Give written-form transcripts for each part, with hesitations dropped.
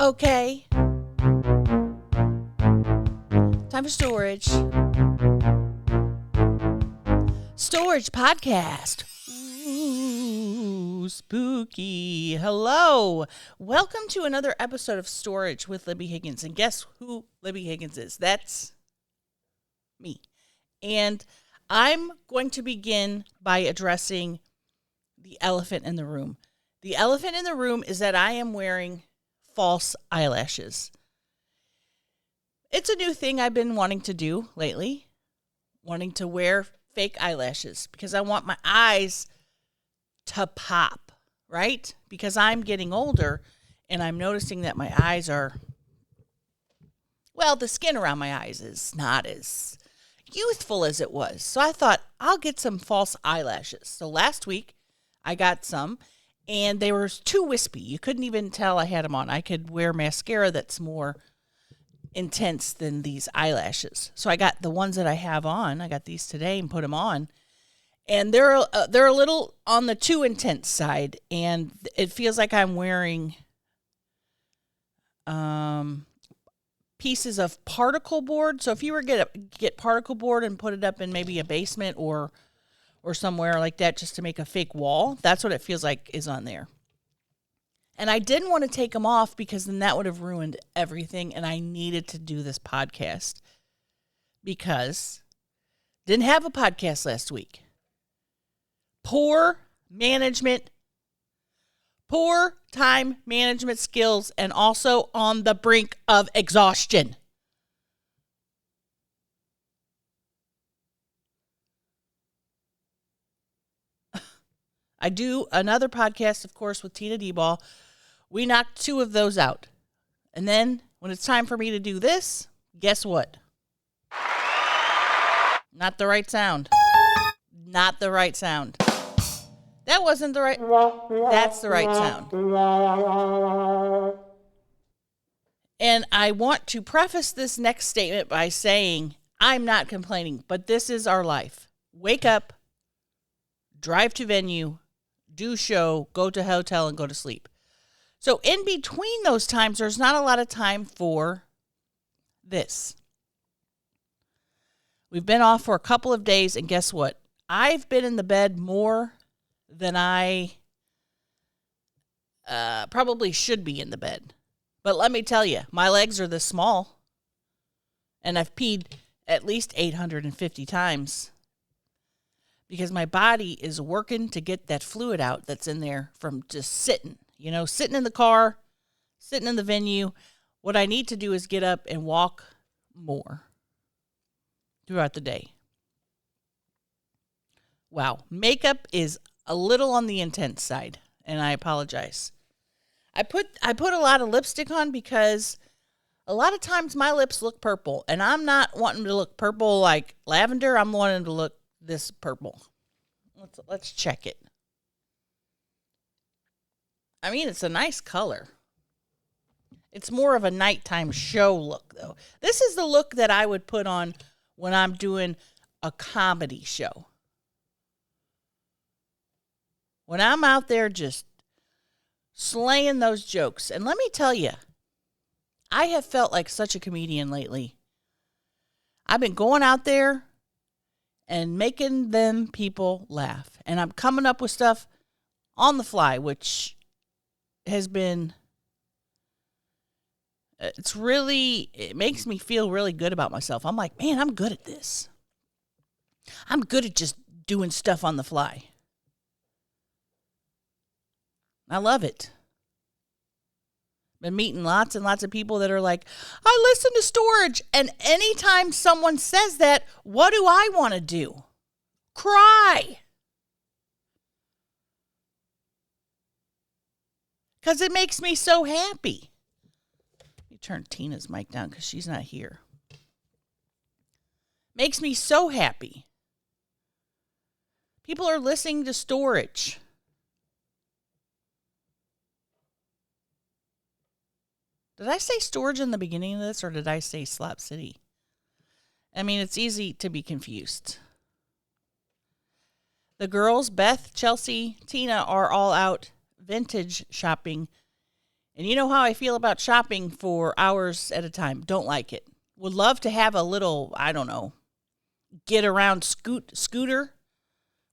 Okay. Time for storage. Storage podcast. Ooh, spooky. Hello. Welcome to another episode of Storage with Libbie Higgins. And guess who Libbie Higgins is? That's me. And I'm going to begin by addressing the elephant in the room. The elephant in the room is that I am wearing false eyelashes. It's a new thing I've been wanting to do lately, wanting to wear fake eyelashes because I want my eyes to pop, right? Because I'm getting older and I'm noticing that my eyes are, well, the skin around my eyes is not as youthful as it was. So I thought I'll get some false eyelashes. So last week I got some and they were too wispy. You couldn't even tell I had them on. I could wear mascara that's more intense than these eyelashes. So I got the ones that I have on. I got these today and put them on. And they're a little on the too intense side. And it feels like I'm wearing pieces of particle board. So if you were to get particle board and put it up in maybe a basement or somewhere like that just to make a fake wall, that's what it feels like is on there. And I didn't want to take them off because then that would have ruined everything. And I needed to do this podcast because didn't have a podcast last week. Poor management, poor time management skills, and also on the brink of exhaustion. I do another podcast, of course, with Tina D-Ball. We knocked 2 of those out. And then when it's time for me to do this, guess what? Not the right sound. Not the right sound. That wasn't the right. That's the right sound. And I want to preface this next statement by saying I'm not complaining, but this is our life. Wake up, drive to venue, do show, go to hotel, and go to sleep. So in between those times, there's not a lot of time for this. We've been off for a couple of days, and guess what? I've been in the bed more than I probably should be in the bed. But let me tell you, my legs are this small, and I've peed at least 850 times. Because my body is working to get that fluid out that's in there from just sitting. You know, sitting in the car, sitting in the venue. What I need to do is get up and walk more throughout the day. Wow. Makeup is a little on the intense side, and I apologize. I put a lot of lipstick on because a lot of times my lips look purple, and I'm not wanting to look purple like lavender. I'm wanting to look this purple. Let's check it. I mean, it's a nice color. It's more of a nighttime show look, though. This is the look that I would put on when I'm doing a comedy show. When I'm out there just slaying those jokes. And let me tell you, I have felt like such a comedian lately. I've been going out there and making them people laugh. And I'm coming up with stuff on the fly, which has been, it makes me feel really good about myself. I'm like, man, I'm good at this. I'm good at just doing stuff on the fly. I love it. Been meeting lots and lots of people that are like, I listen to Storage. And anytime someone says that, what do I want to do? Cry. Because it makes me so happy. Let me turn Tina's mic down because she's not here. Makes me so happy. People are listening to Storage. Did I say Storage in the beginning of this, or did I say Slap City? I mean, it's easy to be confused. The girls, Beth, Chelsea, Tina, are all out vintage shopping And you know how I feel about shopping for hours at a time. Don't like it. Would love to have a little, I don't know, get around scooter,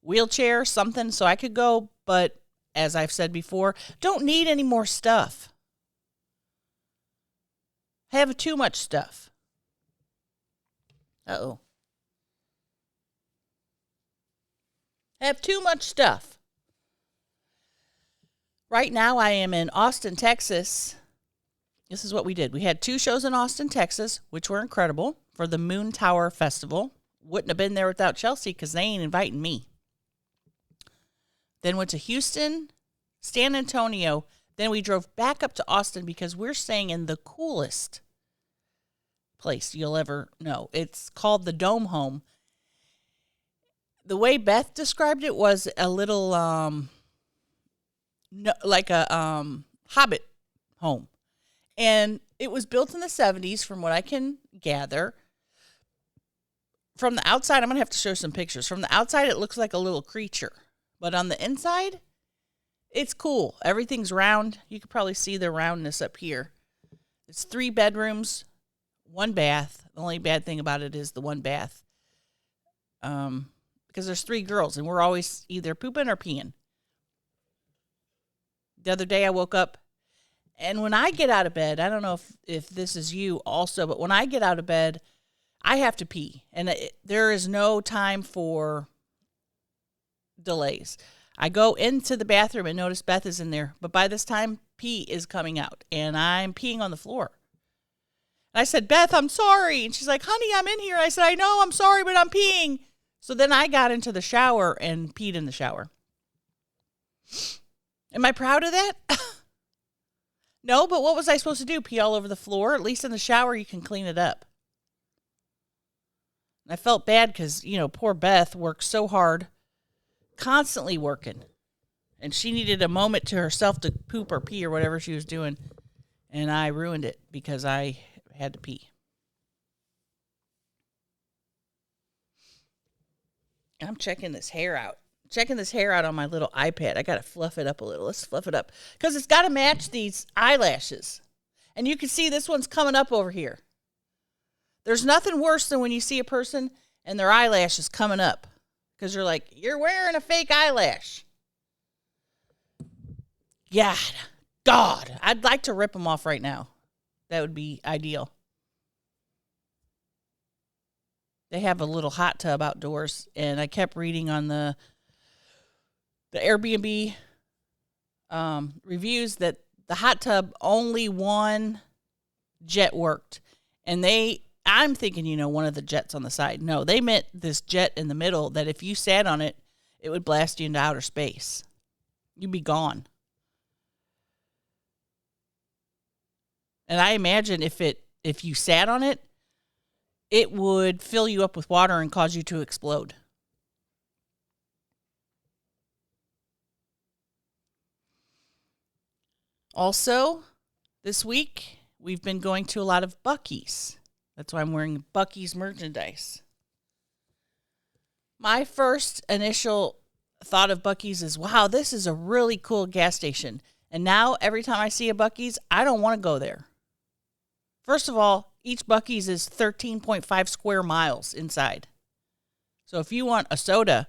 wheelchair, something so I could go. But as I've said before, don't need any more stuff. Have too much stuff. Uh-oh. Have too much stuff. Right now I am in Austin, Texas. This is what we did. We had 2 shows in Austin, Texas, which were incredible for the Moon Tower Festival. Wouldn't have been there without Chelsea because they ain't inviting me. Then went to Houston, San Antonio. Then we drove back up to Austin because we're staying in the coolest place you'll ever know. It's called the Dome Home. The way Beth described it was a little, like a Hobbit home. And it was built in the 70s, from what I can gather. From the outside, I'm going to have to show some pictures. From the outside, it looks like a little creature. But on the inside, it's cool. Everything's round. You could probably see the roundness up here. It's 3 bedrooms, 1 bath. The only bad thing about it is the 1 bath. Because there's 3 girls, and we're always either pooping or peeing. The other day I woke up, and when I get out of bed, I don't know if this is you also, but when I get out of bed, I have to pee. And there is no time for delays. I go into the bathroom and notice Beth is in there, but by this time, pee is coming out, and I'm peeing on the floor. And I said, Beth, I'm sorry. And she's like, honey, I'm in here. I said, I know, I'm sorry, but I'm peeing. So then I got into the shower and peed in the shower. Am I proud of that? No, but what was I supposed to do? Pee all over the floor? At least in the shower, you can clean it up. I felt bad because, poor Beth worked so hard, constantly working. And she needed a moment to herself to poop or pee or whatever she was doing. And I ruined it because I had to pee. I'm checking this hair out. On my little iPad. I got to fluff it up a little. Let's fluff it up. Because it's got to match these eyelashes. And you can see this one's coming up over here. There's nothing worse than when you see a person and their eyelash is coming up. Because you're like, you're wearing a fake eyelash. God, I'd like to rip them off right now. That would be ideal. They have a little hot tub outdoors, and I kept reading on the Airbnb reviews that the hot tub only one jet worked. And I'm thinking, one of the jets on the side. No, they meant this jet in the middle that if you sat on it, it would blast you into outer space. You'd be gone. And I imagine if you sat on it, it would fill you up with water and cause you to explode. Also, this week, we've been going to a lot of Buc-ee's. That's why I'm wearing Buc-ee's merchandise. My first initial thought of Buc-ee's is, wow, this is a really cool gas station. And now, every time I see a Buc-ee's, I don't want to go there. First of all, each Buc-ee's is 13.5 square miles inside. So if you want a soda,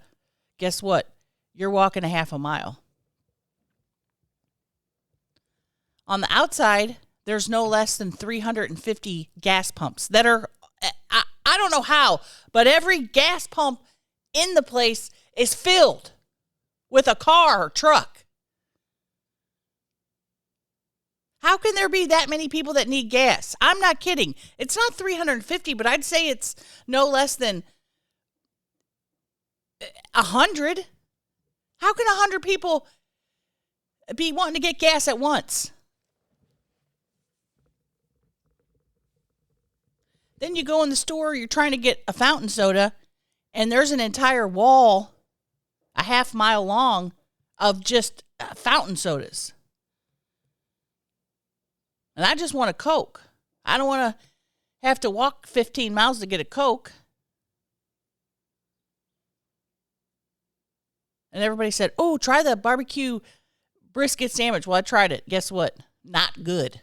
guess what? You're walking a half a mile. On the outside, there's no less than 350 gas pumps that are, I don't know how, but every gas pump in the place is filled with a car or truck. How can there be that many people that need gas? I'm not kidding. It's not 350, but I'd say it's no less than 100. How can 100 people be wanting to get gas at once? Then you go in the store, you're trying to get a fountain soda, and there's an entire wall, a half mile long, of just fountain sodas. And I just want a Coke. I don't want to have to walk 15 miles to get a Coke. And everybody said, oh, try the barbecue brisket sandwich. Well, I tried it. Guess what? Not good.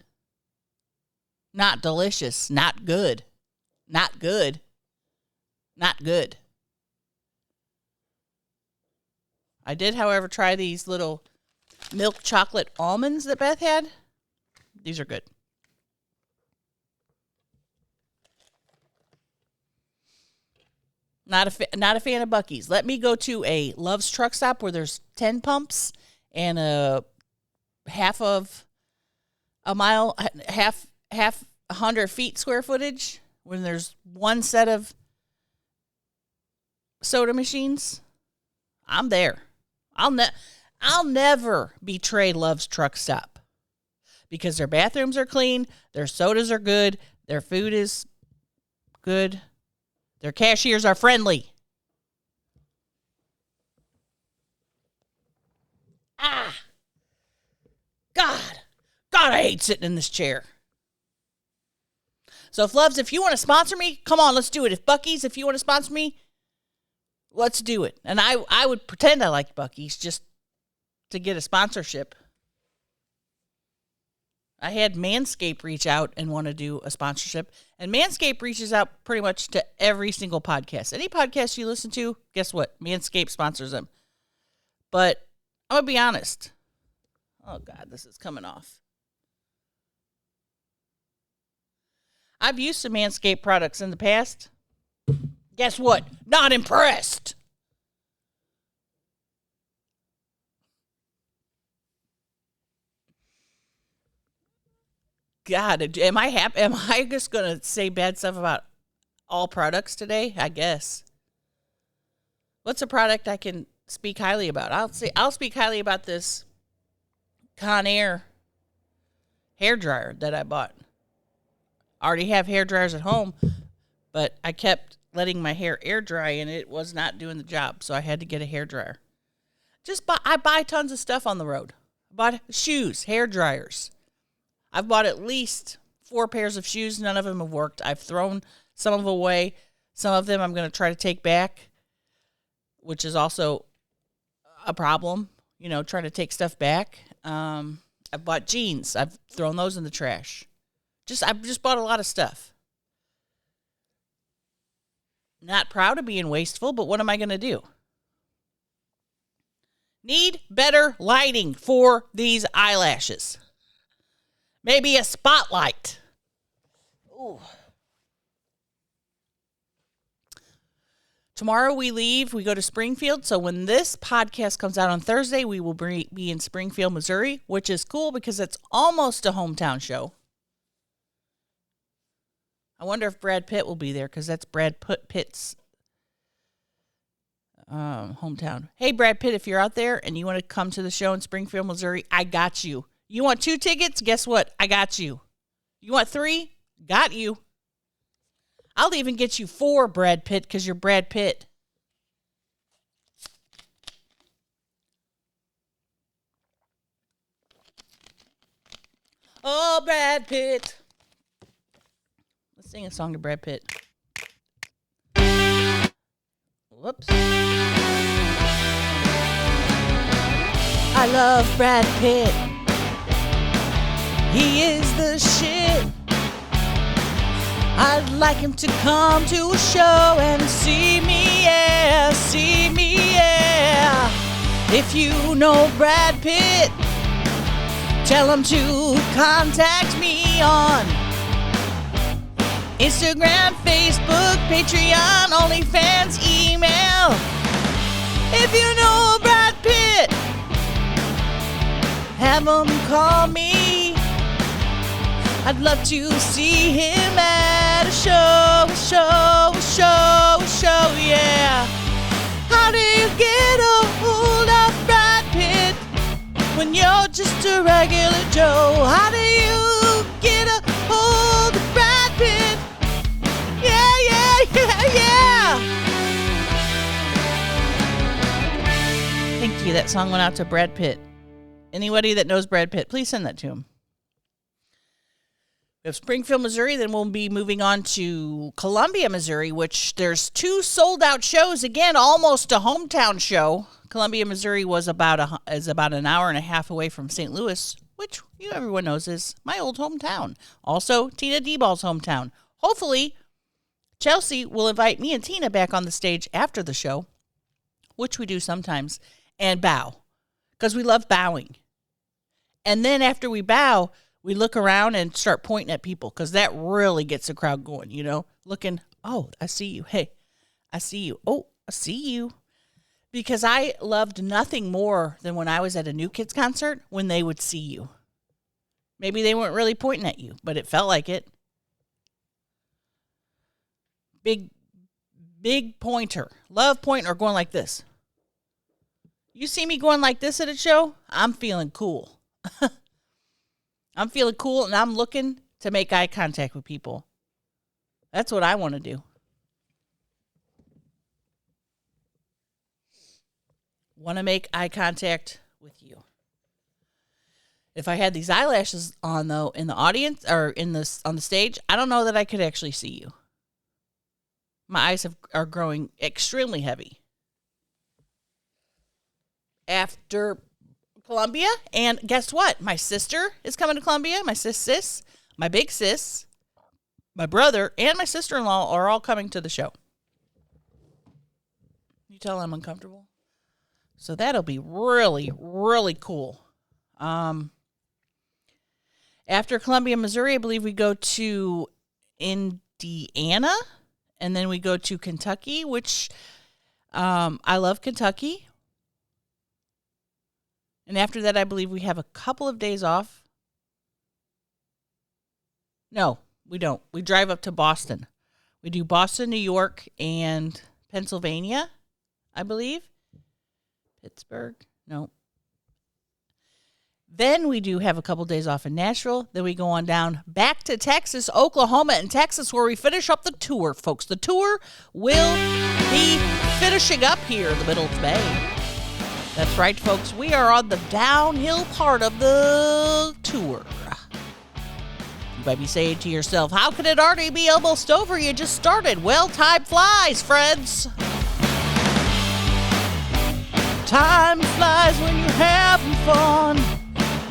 Not delicious. Not good. Not good. Not good. I did, however, try these little milk chocolate almonds that Beth had. These are good. Not a fan of Buc-ee's. Let me go to a Love's truck stop where there's 10 pumps and a half of a mile, half 100 feet square footage when there's one set of soda machines. I'm there. I'll never betray Love's truck stop because their bathrooms are clean, their sodas are good, their food is good. Their cashiers are friendly. God, I hate sitting in this chair. So if you want to sponsor me, come on, let's do it. If Buc-ee's, if you want to sponsor me, let's do it. And I would pretend I liked Buc-ee's just to get a sponsorship. I had Manscaped reach out and want to do a sponsorship. And Manscaped reaches out pretty much to every single podcast. Any podcast you listen to, guess what? Manscaped sponsors them. But I'm going to be honest. Oh, God, this is coming off. I've used some Manscaped products in the past. Guess what? Not impressed. God, am I just going to say bad stuff about all products today? I guess. What's a product I can speak highly about? I'll speak highly about this Conair hair dryer that I bought. I already have hair dryers at home, but I kept letting my hair air dry and it was not doing the job, so I had to get a hair dryer. I buy tons of stuff on the road. I bought shoes, hair dryers. I've bought at least 4 pairs of shoes. None of them have worked. I've thrown some of them away. Some of them I'm going to try to take back, which is also a problem, trying to take stuff back. I've bought jeans. I've thrown those in the trash. I've just bought a lot of stuff. Not proud of being wasteful, but what am I going to do? Need better lighting for these eyelashes. Maybe a spotlight. Ooh. Tomorrow we leave. We go to Springfield. So when this podcast comes out on Thursday, we will be in Springfield, Missouri, which is cool because it's almost a hometown show. I wonder if Brad Pitt will be there because that's Brad Pitt's hometown. Hey, Brad Pitt, if you're out there and you want to come to the show in Springfield, Missouri, I got you. You want 2 tickets? Guess what? I got you. You want 3? Got you. I'll even get you 4, Brad Pitt, because you're Brad Pitt. Oh, Brad Pitt. Let's sing a song to Brad Pitt. Whoops. I love Brad Pitt. He is the shit. I'd like him to come to a show and see me, yeah, see me, yeah. If you know Brad Pitt, tell him to contact me on Instagram, Facebook, Patreon, OnlyFans, email. If you know Brad Pitt, have him call me. I'd love to see him at a show, yeah. How do you get a hold of Brad Pitt when you're just a regular Joe? How do you get a hold of Brad Pitt? Yeah. Thank you. That song went out to Brad Pitt. Anybody that knows Brad Pitt, please send that to him. We have Springfield, Missouri, then we'll be moving on to Columbia, Missouri, which there's 2 sold-out shows. Again, almost a hometown show. Columbia, Missouri is about an hour and a half away from St. Louis, which everyone knows is my old hometown. Also, Tina D-Ball's hometown. Hopefully, Chelsea will invite me and Tina back on the stage after the show, which we do sometimes, and bow, because we love bowing. And then after we bow, we look around and start pointing at people, because that really gets the crowd going, looking, oh, I see you. Hey, I see you. Oh, I see you. Because I loved nothing more than when I was at a New Kids concert when they would see you. Maybe they weren't really pointing at you, but it felt like it. Big pointer. Love pointing or going like this. You see me going like this at a show? I'm feeling cool. I'm feeling cool, and I'm looking to make eye contact with people. That's what I want to do. Want to make eye contact with you. If I had these eyelashes on, though, in the audience or on the stage, I don't know that I could actually see you. My eyes are growing extremely heavy. After Columbia, and guess what? My sister is coming to Columbia. My sis, my big sis, my brother, and my sister-in-law are all coming to the show. You tell I'm uncomfortable? So that'll be really, really cool. After Columbia, Missouri, I believe we go to Indiana, and then we go to Kentucky, which I love Kentucky. And after that, I believe we have a couple of days off. No, we don't. We drive up to Boston. We do Boston, New York, and Pennsylvania, I believe. Pittsburgh? No. Then we do have a couple days off in Nashville. Then we go on down back to Texas, Oklahoma, and Texas, where we finish up the tour, folks. The tour will be finishing up here in the middle of May. That's right, folks. We are on the downhill part of the tour. You might be saying to yourself, how can it already be almost over? You just started. Well, time flies, friends. Time flies when you're having fun.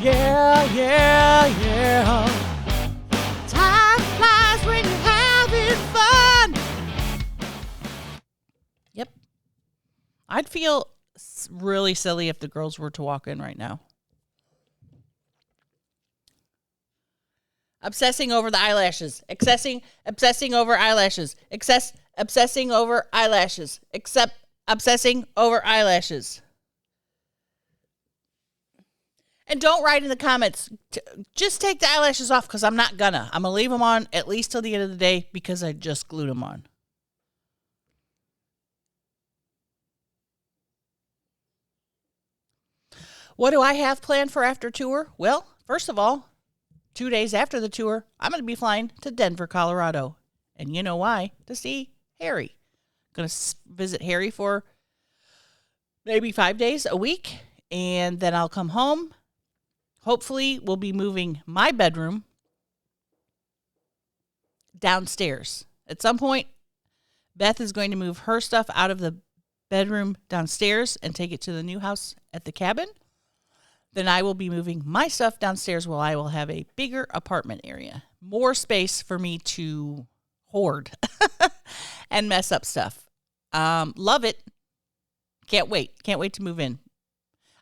Yeah, yeah, yeah. Time flies when you're having fun. Yep. I'd feel really silly if the girls were to walk in right now. Obsessing over the eyelashes. Obsessing over eyelashes. Obsessing over eyelashes. Obsessing over eyelashes. And don't write in the comments, just take the eyelashes off, because I'm not gonna. I'm going to leave them on at least till the end of the day because I just glued them on. What do I have planned for after tour? Well, first of all, 2 days after the tour, I'm going to be flying to Denver, Colorado. And you know why? To see Harry. Going to visit Harry for maybe 5 days a week, and then I'll come home. Hopefully, we'll be moving my bedroom downstairs. At some point, Beth is going to move her stuff out of the bedroom downstairs and take it to the new house at the cabin. Then I will be moving my stuff downstairs while I will have a bigger apartment area. More space for me to hoard and mess up stuff. Love it. Can't wait. Can't wait to move in.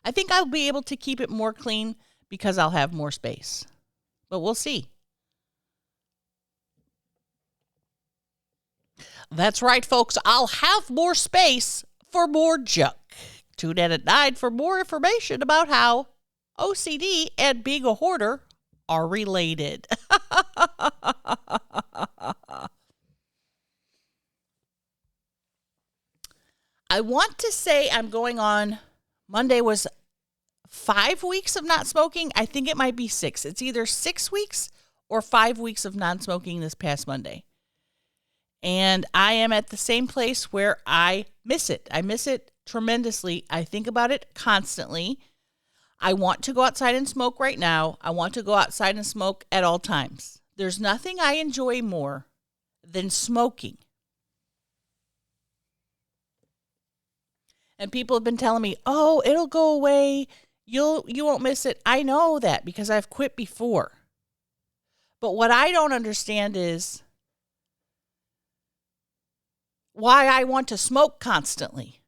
I think I'll be able to keep it more clean because I'll have more space. But we'll see. That's right, folks. I'll have more space for more junk. Tune in at 9 for more information about how OCD and being a hoarder are related. I want to say I'm going on, Monday was 5 weeks of not smoking. I think it might be 6. It's either 6 weeks or 5 weeks of non-smoking this past Monday. And I am at the same place where I miss it. I miss it tremendously. I think about it constantly. I want to go outside and smoke right now. I want to go outside and smoke at all times. There's nothing I enjoy more than smoking. And people have been telling me, oh, it'll go away you won't miss it. I know that because I've quit before. But what I don't understand is why I want to smoke constantly.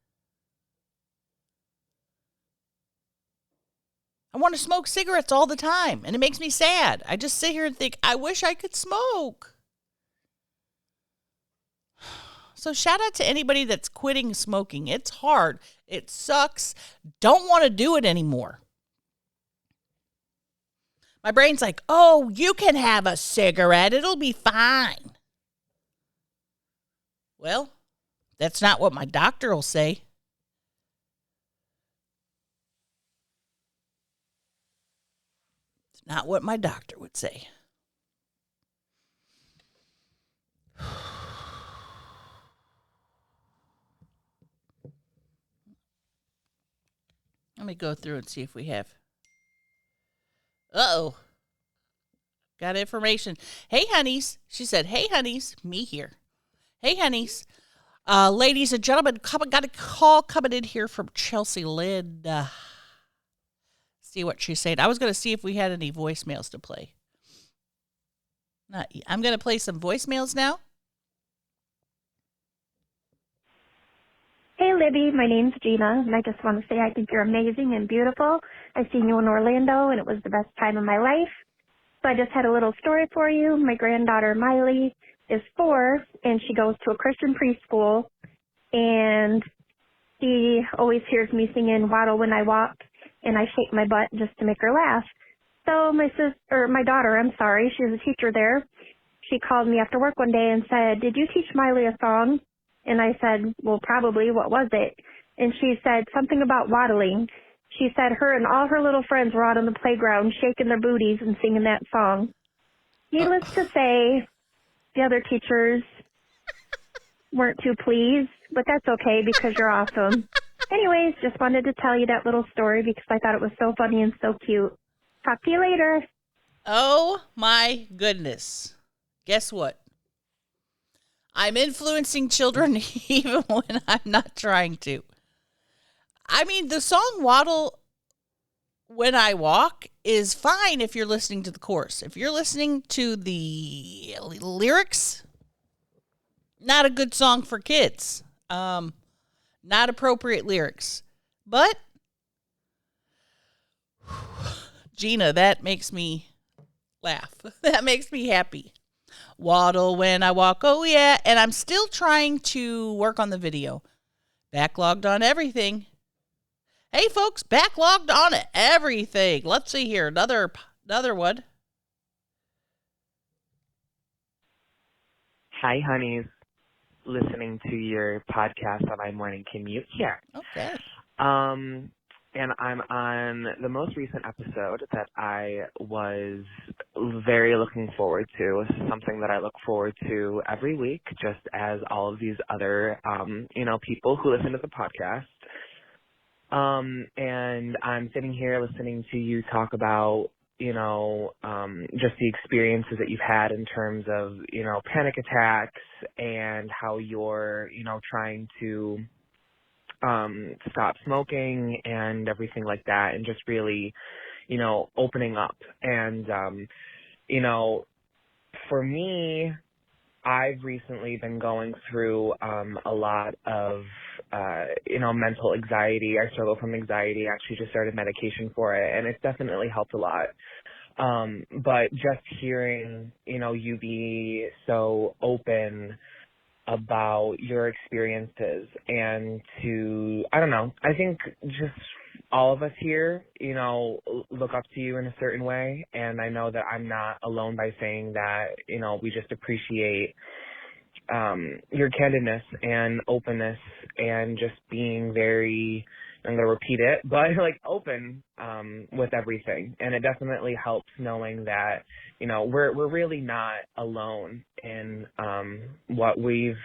I want to smoke cigarettes all the time, and it makes me sad. I just sit here and think, I wish I could smoke. So shout out to anybody that's quitting smoking. It's hard. It sucks. Don't want to do it anymore. My brain's like, oh, you can have a cigarette. It'll be fine. Well, that's not what my doctor will say. It's not what my doctor would say. Let me go through and see if we have. Uh-oh. Got information. Hey, honeys. She said, hey, honeys. Me here. Hey, honeys. Ladies and gentlemen, got a call coming in here from Chelsea Lynn. See what she's saying. I was going to see if we had any voicemails to play. I'm going to play some voicemails now. Hey, Libby, my name's Gina, and I just want to say I think you're amazing and beautiful. I've seen you in Orlando, and it was the best time of my life. So I just had a little story for you. My granddaughter, Miley, is 4, and she goes to a Christian preschool, and she always hears me singing Waddle When I Walk, and I shake my butt just to make her laugh. So my daughter, she's a teacher there. She called me after work one day and said, did you teach Miley a song? And I said, well, probably. What was it? And she said something about waddling. She said her and all her little friends were out on the playground shaking their booties and singing that song. Needless to say, the other teachers weren't too pleased, but that's okay because you're awesome. Anyways, just wanted to tell you that little story because I thought it was so funny and so cute. Talk to you later. Oh, my goodness. Guess what? I'm influencing children even when I'm not trying to. I mean, the song Waddle When I Walk is fine if you're listening to the chorus. If you're listening to the lyrics, not a good song for kids. Not appropriate lyrics. But, Gina, that makes me laugh. That makes me happy. Waddle when I walk, oh yeah. And I'm still trying to work on the video. Backlogged on everything. Hey folks, backlogged on everything. Let's see here, another one. Hi, honeys. Listening to your podcast on my morning commute here. Okay. And I'm on the most recent episode that I was very looking forward to. This is something that I look forward to every week, just as all of these other, people who listen to the podcast. And I'm sitting here listening to you talk about, just the experiences that you've had in terms of, panic attacks and how you're, trying to stop smoking and everything like that, and just really, opening up. And, for me, I've recently been going through a lot of, mental anxiety. I struggle from anxiety. I actually just started medication for it, and it's definitely helped a lot. But just hearing, you be so open about your experiences, and I think just all of us here, look up to you in a certain way. And I know that I'm not alone by saying that, we just appreciate your candidness and openness and just being very, I'm going to repeat it, but open with everything. And it definitely helps knowing that, we're really not alone in what we've,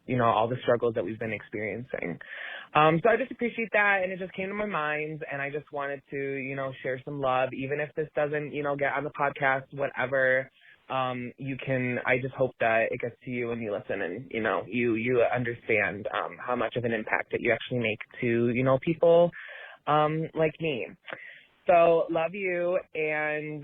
all the struggles that we've been experiencing. So I just appreciate that, and it just came to my mind, and I just wanted to, share some love, even if this doesn't, get on the podcast, whatever. I just hope that it gets to you and you listen, and, you understand how much of an impact that you actually make to, people like me. So love you, and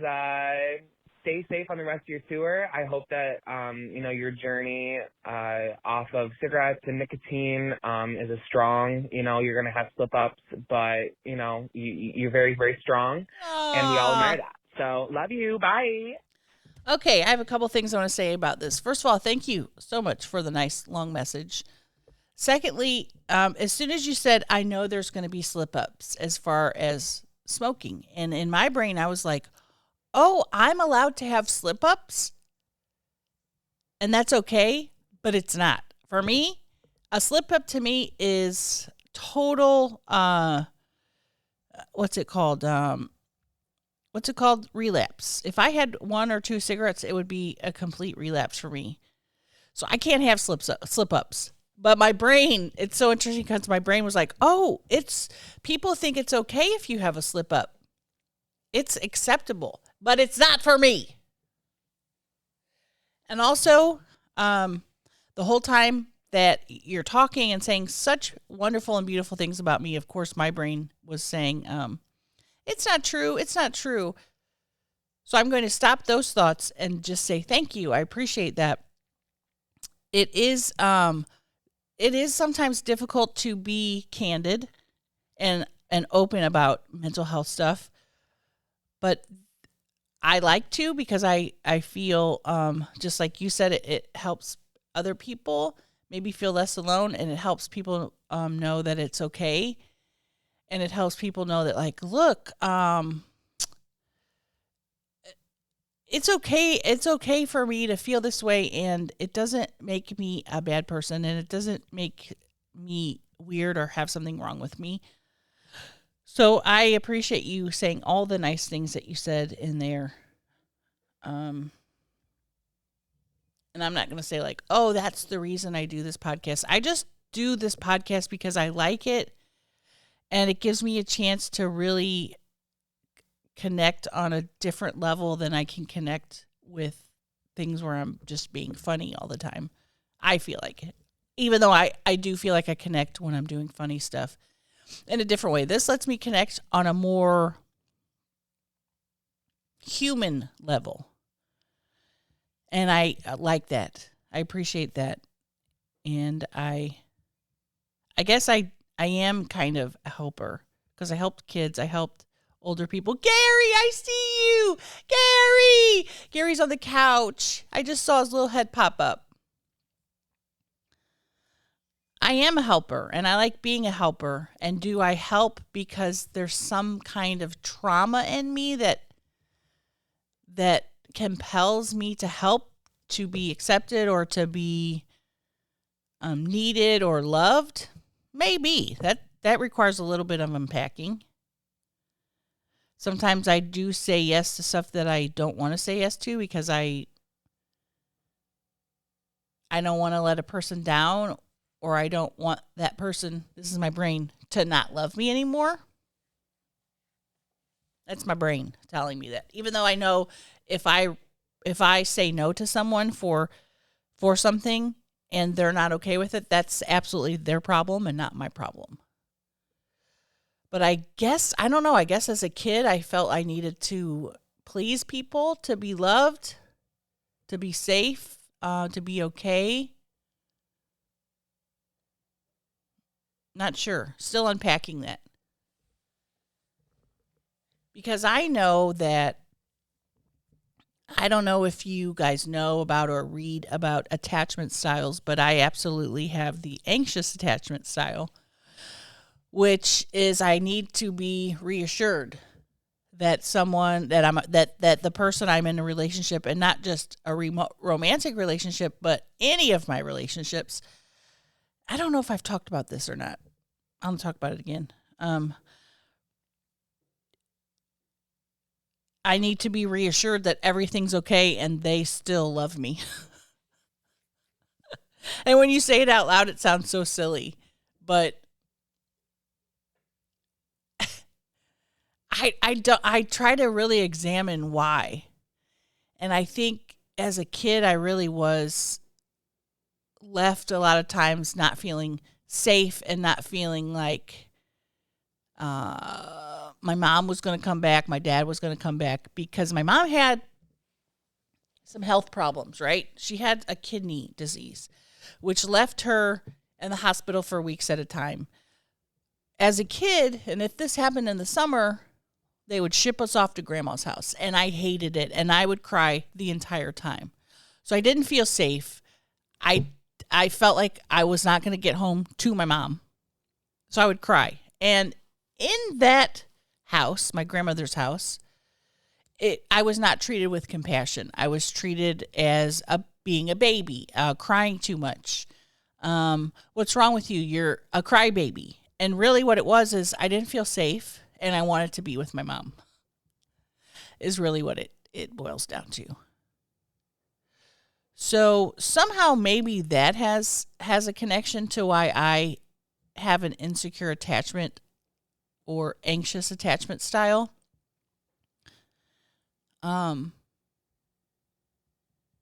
stay safe on the rest of your tour. I hope that, your journey off of cigarettes and nicotine is as strong. You're going to have slip-ups, but, you're very, very strong, and we all admire that. So love you. Bye. Okay, I have a couple things I want to say about this. First of all, thank you so much for the nice long message. Secondly, as soon as you said, I know there's going to be slip-ups as far as smoking. And in my brain, I was like, oh, I'm allowed to have slip-ups? And that's okay, but it's not. For me, a slip-up to me is total, what's it called? Relapse. If I had 1 or 2 cigarettes, it would be a complete relapse for me. So I can't have slip-ups. But my brain, it's so interesting because my brain was like, oh, people think it's okay if you have a slip-up. It's acceptable, but it's not for me. And also, the whole time that you're talking and saying such wonderful and beautiful things about me, of course, my brain was saying, it's not true. It's not true. So I'm going to stop those thoughts and just say thank you. I appreciate that. It is sometimes difficult to be candid and open about mental health stuff, but I like to because I feel just like you said, it helps other people maybe feel less alone, and it helps people know that it's okay. And it helps people know that, like, look, it's okay. It's okay for me to feel this way, and it doesn't make me a bad person, and it doesn't make me weird or have something wrong with me. So I appreciate you saying all the nice things that you said in there. And I'm not going to say like, oh, that's the reason I do this podcast. I just do this podcast because I like it. And it gives me a chance to really connect on a different level than I can connect with things where I'm just being funny all the time. I feel like it. Even though I do feel like I connect when I'm doing funny stuff in a different way. This lets me connect on a more human level. And I like that. I appreciate that. And I guess I am kind of a helper because I helped kids. I helped older people. Gary, I see you. Gary. Gary's on the couch. I just saw his little head pop up. I am a helper, and I like being a helper. And do I help because there's some kind of trauma in me that compels me to help, to be accepted, or to be needed or loved? Maybe. That requires a little bit of unpacking. Sometimes I do say yes to stuff that I don't want to say yes to because I don't want to let a person down, or I don't want that person, this is my brain, to not love me anymore. That's my brain telling me that. Even though I know if I say no to someone for something and they're not okay with it, that's absolutely their problem and not my problem. But I guess, I don't know, I guess as a kid, I felt I needed to please people, to be loved, to be safe, to be okay. Not sure. Still unpacking that. Because I know that, I don't know if you guys know about or read about attachment styles, but I absolutely have the anxious attachment style, which is I need to be reassured that that the person I'm in a relationship, and not just a romantic relationship, but any of my relationships. I don't know if I've talked about this or not. I'll talk about it again. I need to be reassured that everything's okay and they still love me. And when you say it out loud, it sounds so silly, but I try to really examine why. And I think as a kid, I really was left a lot of times not feeling safe and not feeling like my mom was going to come back. My dad was going to come back because my mom had some health problems, right? She had a kidney disease, which left her in the hospital for weeks at a time. As a kid, and if this happened in the summer, they would ship us off to grandma's house, and I hated it, and I would cry the entire time. So I didn't feel safe. I felt like I was not going to get home to my mom. So I would cry. And in that house, my grandmother's house, I was not treated with compassion. I was treated as being a baby, crying too much. What's wrong with you? You're a crybaby. And really what it was is I didn't feel safe, and I wanted to be with my mom, is really what it boils down to. So somehow maybe that has a connection to why I have an insecure attachment or anxious attachment style. And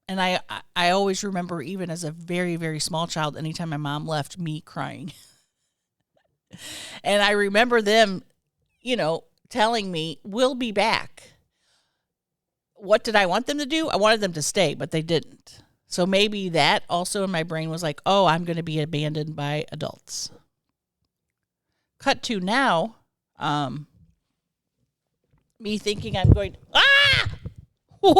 I always remember, even as a very, very small child, anytime my mom left, me crying. And I remember them, telling me, we'll be back. What did I want them to do? I wanted them to stay, but they didn't. So maybe that also in my brain was like, oh, I'm going to be abandoned by adults. Cut to now, me thinking I'm going, whoa!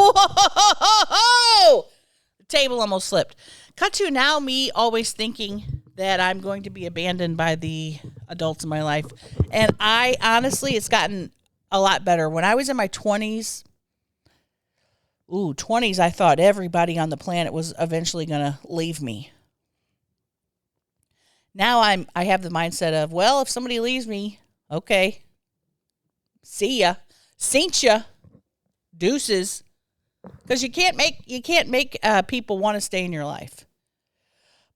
The table almost slipped. Cut to now, me always thinking that I'm going to be abandoned by the adults in my life. And it's gotten a lot better. When I was in my 20s, I thought everybody on the planet was eventually going to leave me. Now I have the mindset of, well, if somebody leaves me, okay, see ya, seen ya, deuces, because you can't make people want to stay in your life.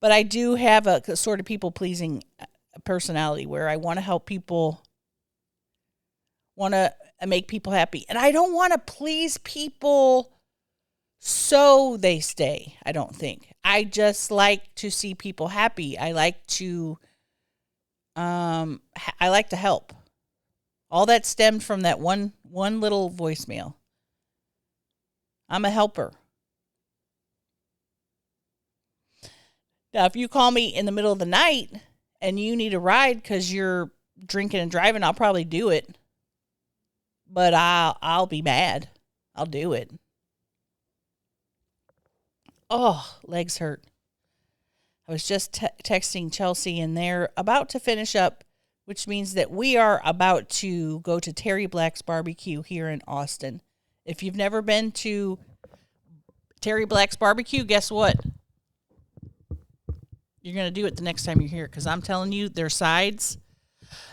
But I do have a sort of people-pleasing personality where I want to help people, want to make people happy. And I don't want to please people so they stay, I don't think. I just like to see people happy. I like to help. All that stemmed from that one little voicemail. I'm a helper. Now, if you call me in the middle of the night and you need a ride because you're drinking and driving, I'll probably do it. But I'll be mad. I'll do it. Oh, legs hurt. I was just texting Chelsea, and they're about to finish up, which means that we are about to go to Terry Black's BBQ here in Austin. If you've never been to Terry Black's BBQ, guess what? You're going to do it the next time you're here, because I'm telling you, their sides,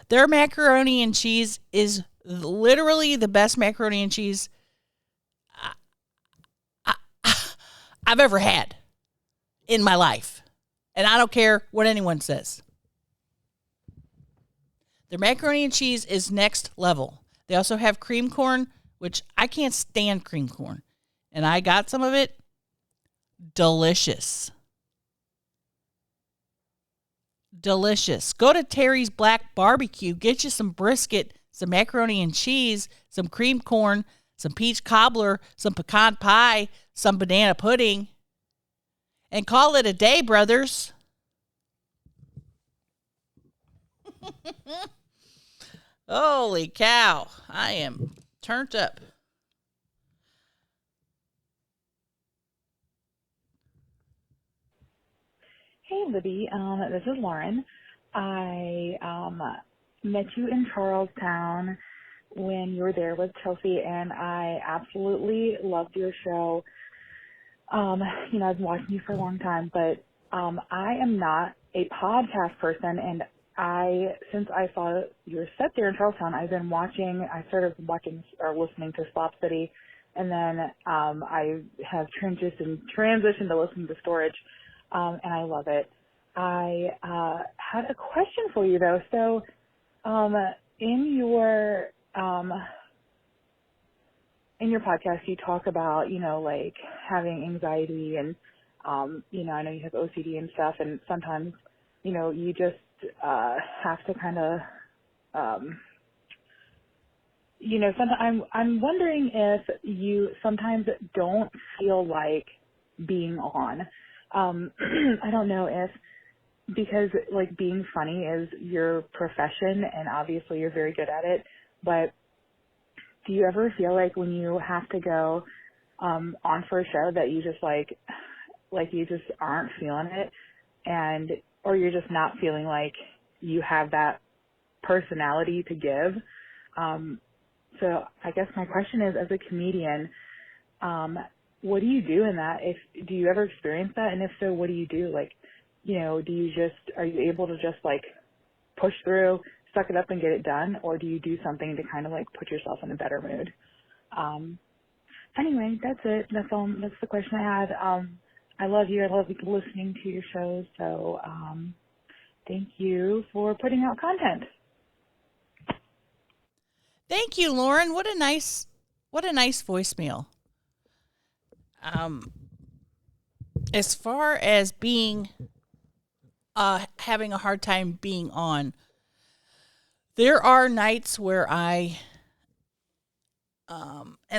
their macaroni and cheese is literally the best macaroni and cheese I've ever had in my life. And I don't care what anyone says. Their macaroni and cheese is next level. They also have cream corn, which I can't stand cream corn. And I got some of it. Delicious. Delicious. Go to Terry's Black BBQ. Get you some brisket, some macaroni and cheese, some cream corn, some peach cobbler, some pecan pie, some banana pudding, and call it a day, brothers. Holy cow. I am turned up. Hey, Libbie. This is Lauren. I met you in Charlestown when you were there with Chelsea, and I absolutely loved your show. I've been watching you for a long time, but I am not a podcast person, and since I saw your set there in Charlestown, I started watching or listening to Slop City, and then I have transitioned to listening to Storage. And I love it. I had a question for you though. So, in your podcast, you talk about, like having anxiety and, I know you have OCD and stuff, and sometimes, you just have to kind of sometimes I'm wondering if you sometimes don't feel like being on. I don't know if, because like being funny is your profession and obviously you're very good at it, but do you ever feel like when you have to go on for a show that you just like you just aren't feeling it, or you're just not feeling like you have that personality to give? So I guess my question is, as a comedian, what do you do in that? Do you ever experience that? And if so, what do you do? Like, are you able to just like push through, suck it up and get it done? Or do you do something to kind of like put yourself in a better mood? Anyway, that's it. That's the question I had. I love you. I love listening to your shows. So, thank you for putting out content. Thank you, Lauren. What a nice voicemail. As far as being, having a hard time being on, there are nights where and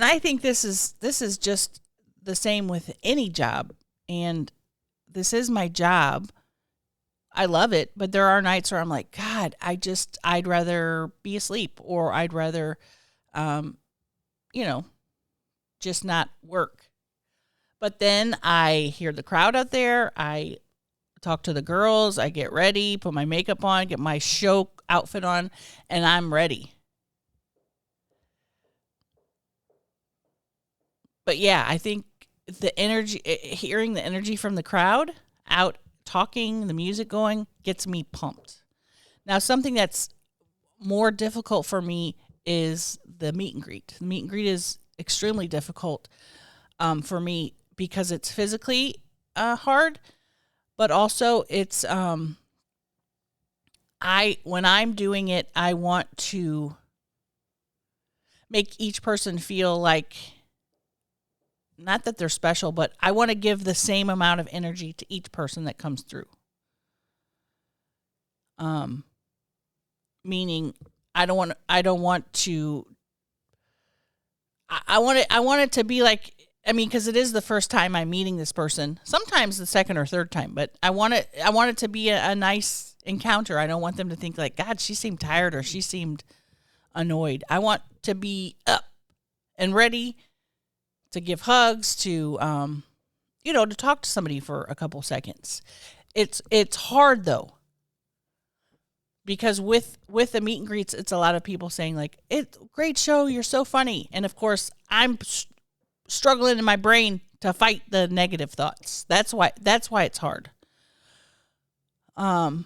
I think this is just the same with any job, and this is my job. I love it, but there are nights where I'm like, God, I'd rather be asleep, or I'd rather, just not work. But then I hear the crowd out there. I talk to the girls. I get ready, put my makeup on, get my show outfit on, and I'm ready. But yeah, I think the energy, hearing the energy from the crowd out talking, the music going, gets me pumped. Now, something that's more difficult for me is the meet and greet. The meet and greet is extremely difficult for me because it's physically hard, but also it's when I'm doing it, I want to make each person feel like, not that they're special, but I want to give the same amount of energy to each person that comes through. Meaning I want it to be like, because it is the first time I'm meeting this person, sometimes the second or third time, but I want it to be a nice encounter. I don't want them to think like, God, she seemed tired or she seemed annoyed. I want to be up and ready to give hugs, to to talk to somebody for a couple seconds. It's hard though, because with the meet and greets, it's a lot of people saying like, "It's a great show, you're so funny," and of course I'm struggling in my brain to fight the negative thoughts. That's why it's hard. The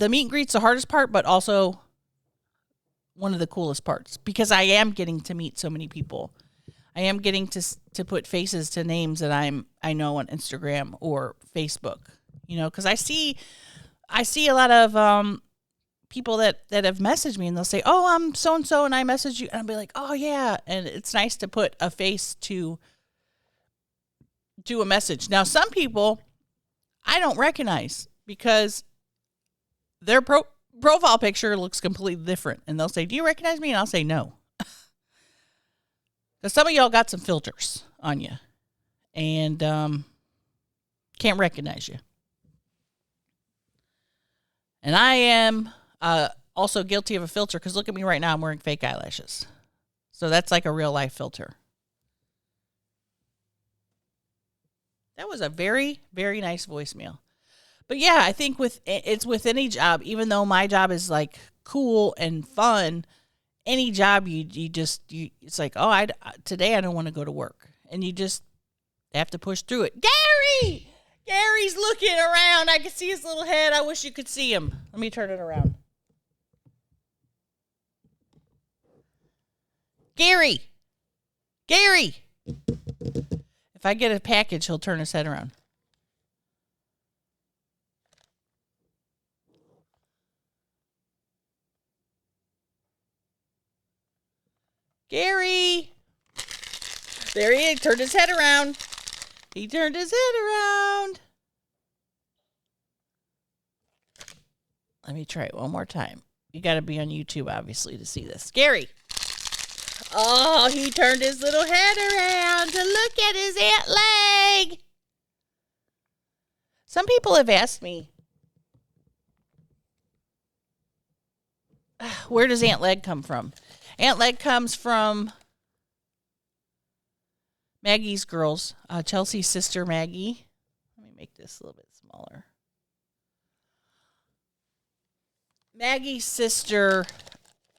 meet and greet's the hardest part, but also one of the coolest parts, because I am getting to meet so many people. I am getting to put faces to names that I know on Instagram or Facebook, because I see a lot of people that have messaged me, and they'll say, "Oh, I'm so and so," and I message you, and I'll be like, "Oh yeah," and it's nice to put a face to a message. Now, some people I don't recognize because their profile picture looks completely different, and they'll say, "Do you recognize me?" And I'll say no, because some of y'all got some filters on you and can't recognize you. And I am also guilty of a filter, because look at me right now, I'm wearing fake eyelashes, so that's like a real life filter. That was a very, very nice voicemail. But yeah, I think it's with any job, even though my job is like cool and fun, any job you it's like, oh, today I don't want to go to work, and you just have to push through it. Gary's looking around. I can see his little head. I wish you could see him. Let me turn it around. Gary. If I get a package, he'll turn his head around. Gary! There he is. Turned his head around. He turned his head around. Let me try it one more time. You got to be on YouTube, obviously, to see this. Gary. Oh, he turned his little head around to look at his ant leg. Some people have asked me, where does ant leg come from? Ant leg comes from Maggie's girls, Chelsea's sister Maggie. Let me make this a little bit smaller. Maggie's sister,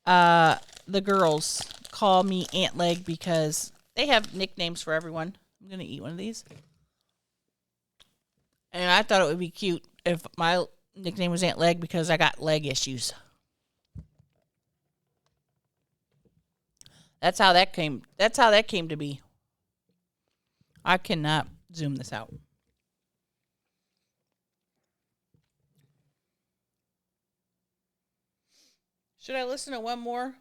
the girls call me Ant Leg because they have nicknames for everyone. I'm going to eat one of these. And I thought it would be cute if my nickname was Ant Leg because I got leg issues. That's how that came to be. I cannot zoom this out. Should I listen to one more?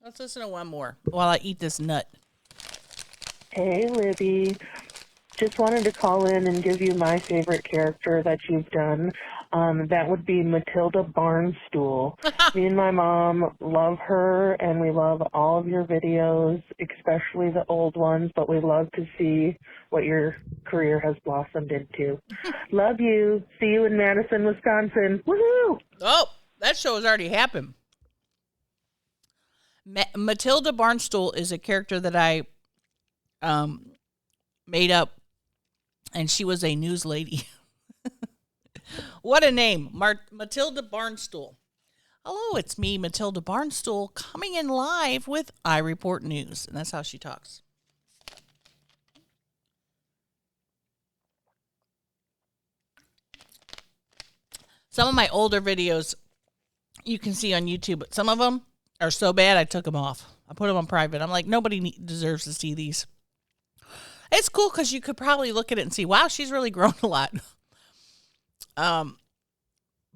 Let's listen to one more while I eat this nut. Hey, Libbie. Just wanted to call in and give you my favorite character that you've done. That would be Matilda Barnstool. Me and my mom love her, and we love all of your videos, especially the old ones, but we love to see what your career has blossomed into. Love you. See you in Madison, Wisconsin. Woohoo! Oh, that show has already happened. Matilda Barnstool is a character that I made up, and she was a news lady. What a name, Matilda Barnstool. Hello, it's me, Matilda Barnstool, coming in live with I Report News, and that's how she talks. Some of my older videos you can see on YouTube, but some of them are so bad I took them off. I put them on private. I'm like, nobody deserves to see these. It's cool because you could probably look at it and see, wow, she's really grown a lot.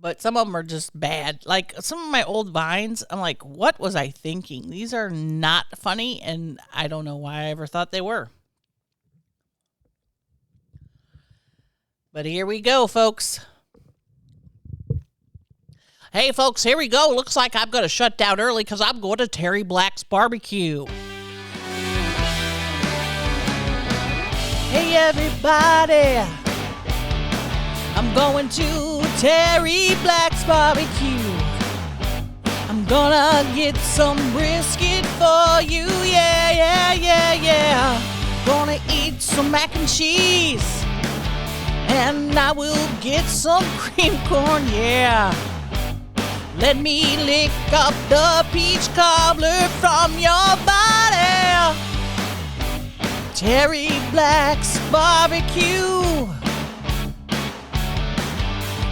But some of them are just bad. Like some of my old Vines, I'm like, what was I thinking? These are not funny, and I don't know why I ever thought they were. But here we go, folks. Hey, folks, here we go. Looks like I'm going to shut down early because I'm going to Terry Black's barbecue. Hey, everybody. I'm going to Terry Black's barbecue. I'm gonna get some brisket for you. Yeah, yeah, yeah, yeah. Gonna eat some mac and cheese. And I will get some cream corn, yeah. Let me lick up the peach cobbler from your body. Terry Black's barbecue.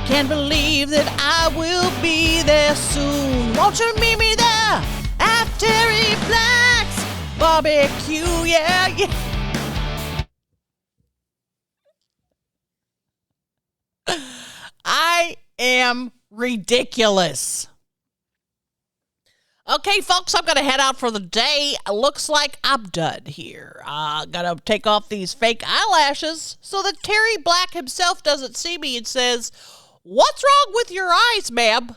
Can't believe that I will be there soon. Won't you meet me there at Terry Black's barbecue? Yeah, yeah. I am ridiculous. Okay, folks, I'm going to head out for the day. Looks like I'm done here. Gotta take off these fake eyelashes so that Terry Black himself doesn't see me and says, "What's wrong with your eyes, ma'am?"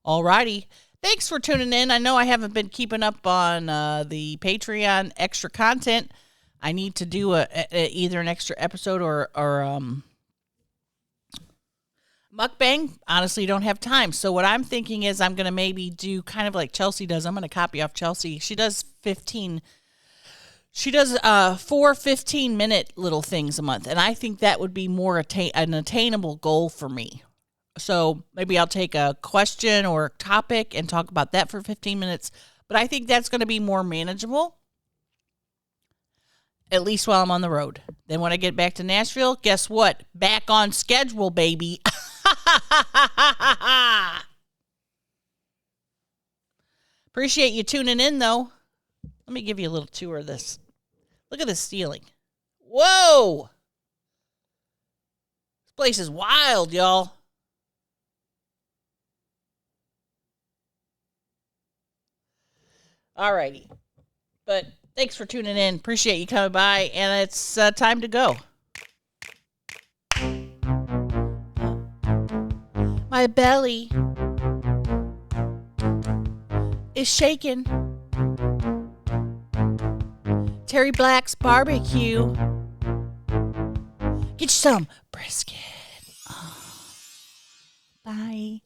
Alrighty. Thanks for tuning in. I know I haven't been keeping up on the Patreon extra content. I need to do either an extra episode or mukbang. Honestly, don't have time. So what I'm thinking is I'm going to maybe do kind of like Chelsea does. I'm going to copy off Chelsea. She does 4 15-minute little things a month. And I think that would be more an attainable goal for me. So maybe I'll take a question or a topic and talk about that for 15 minutes. But I think that's going to be more manageable, at least while I'm on the road. Then when I get back to Nashville, guess what? Back on schedule, baby. Appreciate you tuning in, though. Let me give you a little tour of this. Look at this ceiling. Whoa! This place is wild, y'all. Alrighty. But Thanks for tuning in. Appreciate you coming by, and it's time to go. My belly is shaking. Terry Black's barbecue. Get you some brisket. Oh. Bye.